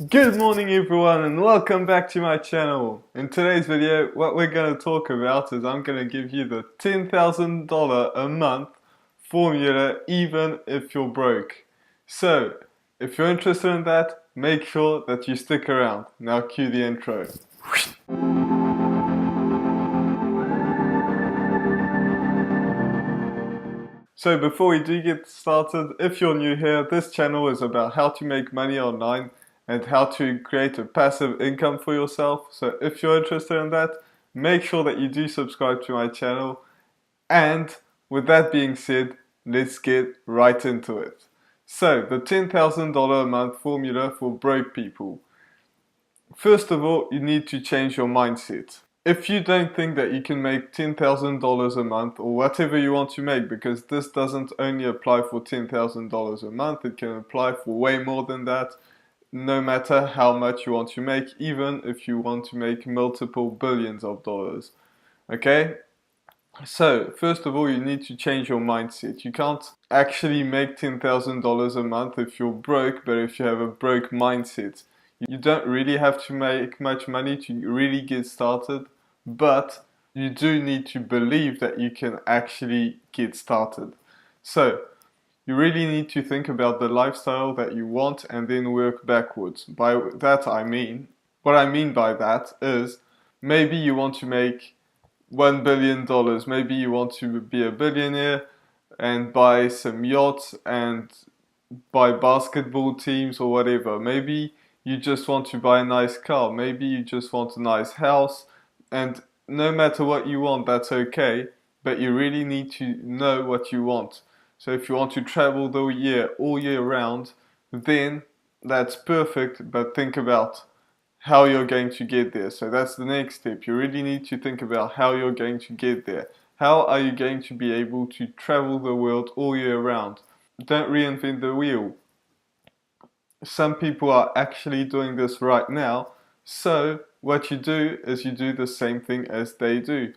Good morning everyone and welcome back to my channel. In today's video what we're going to talk about is I'm going to give you the $10,000 a month formula even if you're broke. So if you're interested in that, make sure that you stick around. Now cue the intro. So before we do get started, if you're new here, this channel is about how to make money online and how to create a passive income for yourself. So if you're interested in that, make sure that you do subscribe to my channel. And with that being said, let's get right into it. So the $10,000 a month formula for broke people. First of all, you need to change your mindset. If you don't think that you can make $10,000 a month or whatever you want to make, because this doesn't only apply for $10,000 a month, it can apply for way more than that, no matter how much you want to make, even if you want to make multiple billions of dollars. Okay? So, first of all, you need to change your mindset. You can't actually make $10,000 a month if you're broke, but if you have a broke mindset. You don't really have to make much money to really get started, but you do need to believe that you can actually get started. So, you really need to think about the lifestyle that you want and then work backwards. By that I mean, what I mean by that is, maybe you want to make $1 billion, maybe you want to be a billionaire and buy some yachts and buy basketball teams or whatever. Maybe you just want to buy a nice car, maybe you just want a nice house, and no matter what you want, that's okay, but you really need to know what you want. So if you want to travel the year, all year round, then that's perfect, but think about how you're going to get there. So that's the next step. You really need to think about how you're going to get there. How are you going to be able to travel the world all year round? Don't reinvent the wheel. Some people are actually doing this right now. So what you do is you do the same thing as they do,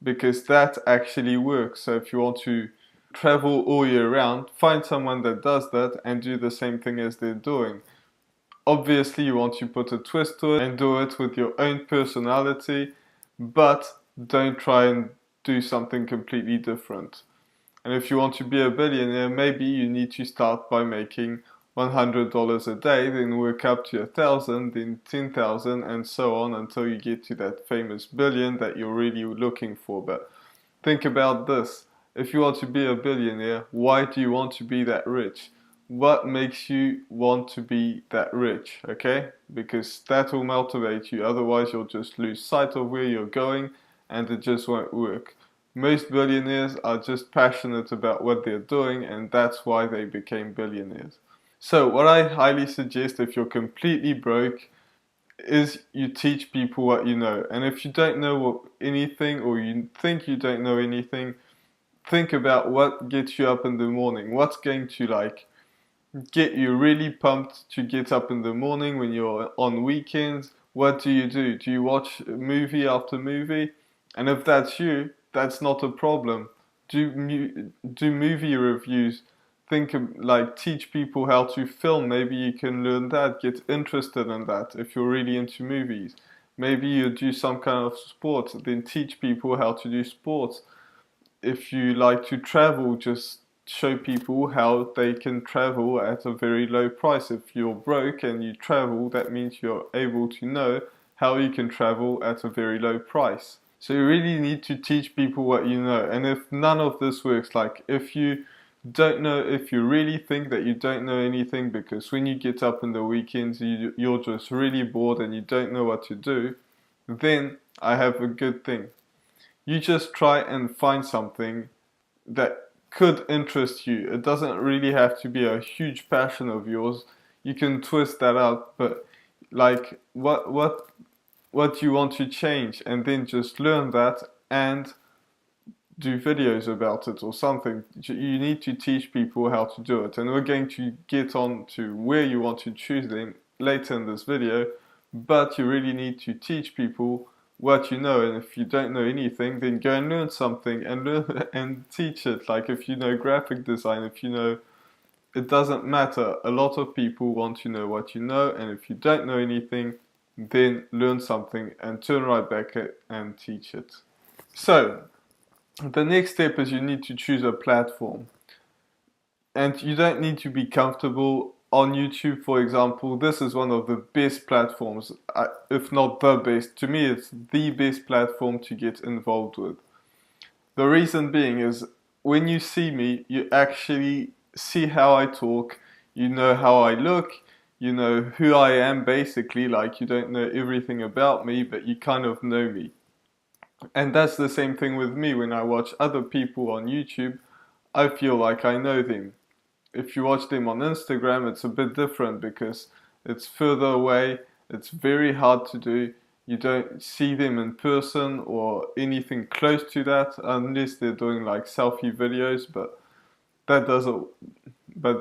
because that actually works. So if you want to travel all year round, find someone that does that and do the same thing as they're doing. Obviously you want to put a twist to it and do it with your own personality, but don't try and do something completely different. And if you want to be a billionaire, maybe you need to start by making $100 a day, then work up to 1,000, then 10,000, and so on until you get to that famous billion that you're really looking for. But think about this. If you want to be a billionaire, why do you want to be that rich? What makes you want to be that rich, okay? Because that will motivate you, otherwise you'll just lose sight of where you're going and it just won't work. Most billionaires are just passionate about what they're doing, and that's why they became billionaires. So what I highly suggest if you're completely broke is you teach people what you know. And if you don't know anything, or you think you don't know anything, think about what gets you up in the morning. What's going to get you really pumped to get up in the morning when you're on weekends? What do? Do you watch movie after movie? And if that's you, that's not a problem. Do movie reviews. Teach people how to film. Maybe you can learn that, get interested in that if you're really into movies. Maybe you do some kind of sport, then teach people how to do sports. If you like to travel, just show people how they can travel at a very low price. If you're broke and you travel, that means you're able to know how you can travel at a very low price. So you really need to teach people what you know. And if none of this works, like if you don't know, if you really think that you don't know anything, because when you get up in the weekends you're just really bored and you don't know what to do, then I have a good thing. You just try and find something that could interest you. It doesn't really have to be a huge passion of yours. You can twist that up, but like what you want to change, and then just learn that and do videos about it or something. You need to teach people how to do it, and we're going to get on to where you want to choose them later in this video, but you really need to teach people what you know. And if you don't know anything, then go and learn something and learn and teach it. Like if you know graphic design, if you know it doesn't matter. A lot of people want to know what you know, and if you don't know anything, then learn something and turn right back and teach it. So, the next step is you need to choose a platform. And you don't need to be comfortable on YouTube, for example. This is one of the best platforms, if not the best. To me, it's the best platform to get involved with. The reason being is when you see me, you actually see how I talk, you know how I look, you know who I am basically. Like, you don't know everything about me, but you kind of know me. And that's the same thing with me. When I watch other people on YouTube, I feel like I know them. If you watch them on Instagram, it's a bit different because it's further away, it's very hard to do. You don't see them in person or anything close to that unless they're doing like selfie videos, but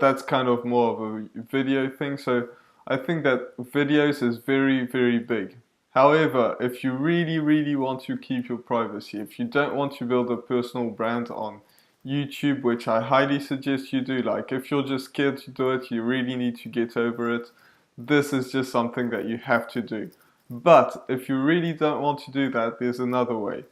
that's kind of more of a video thing. So I think that videos is very, very big. However, if you really, really want to keep your privacy, if you don't want to build a personal brand on YouTube, which I highly suggest you do, like if you're just scared to do it, you really need to get over it. This is just something that you have to do. But if you really don't want to do that, there's another way.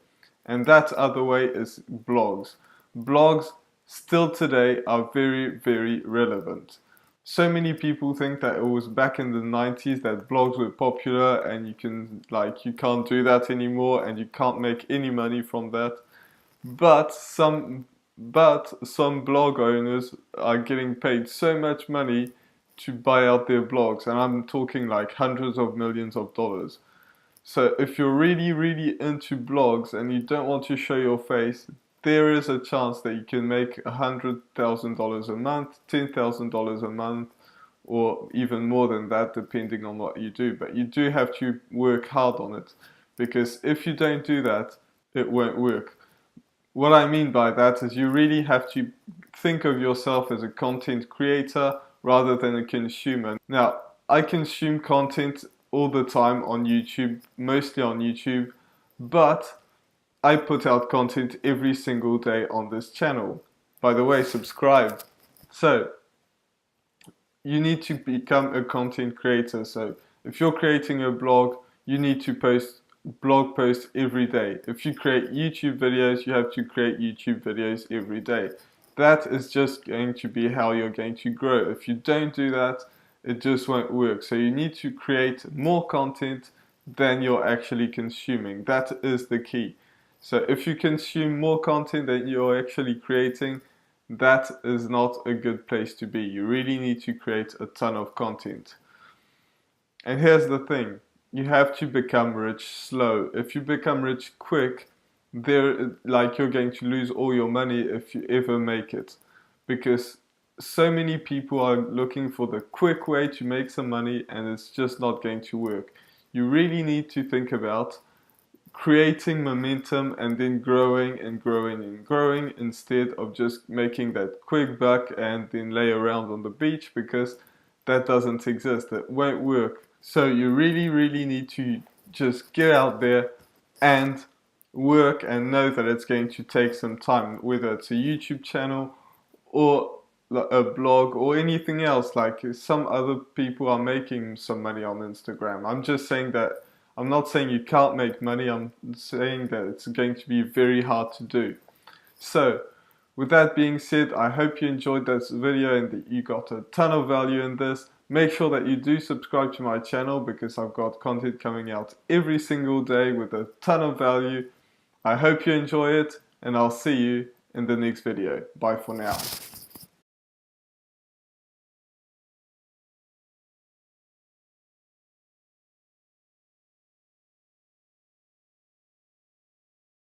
And that other way is blogs. Blogs still today are very, very relevant. So many people think that it was back in the 90s that blogs were popular and you can't do that anymore and you can't make any money from that. But some blog owners are getting paid so much money to buy out their blogs, and I'm talking like hundreds of millions of dollars. So if you're really, really into blogs and you don't want to show your face, there is a chance that you can make $100,000 a month, $10,000 a month, or even more than that, depending on what you do. But you do have to work hard on it, because if you don't do that, it won't work. What I mean by that is you really have to think of yourself as a content creator rather than a consumer. Now, I consume content all the time on YouTube, mostly on YouTube, but I put out content every single day on this channel. By the way, subscribe. So, you need to become a content creator. So, if you're creating a blog, you need to post blog posts every day. If you create YouTube videos, you have to create YouTube videos every day. That is just going to be how you're going to grow. If you don't do that, it just won't work. So you need to create more content than you're actually consuming. That is the key. So if you consume more content than you're actually creating, that is not a good place to be. You really need to create a ton of content. And here's the thing. You have to become rich slow. If you become rich quick, you're going to lose all your money if you ever make it. Because so many people are looking for the quick way to make some money, and it's just not going to work. You really need to think about creating momentum and then growing and growing and growing, instead of just making that quick buck and then lay around on the beach, because that doesn't exist. It won't work. So you really, really need to just get out there and work, and know that it's going to take some time, whether it's a YouTube channel or a blog or anything else. Like, some other people are making some money on Instagram. I'm just saying that, I'm not saying you can't make money, I'm saying that it's going to be very hard to do. So, with that being said, I hope you enjoyed this video and that you got a ton of value in this. Make sure that you do subscribe to my channel, because I've got content coming out every single day with a ton of value. I hope you enjoy it, and I'll see you in the next video. Bye for now.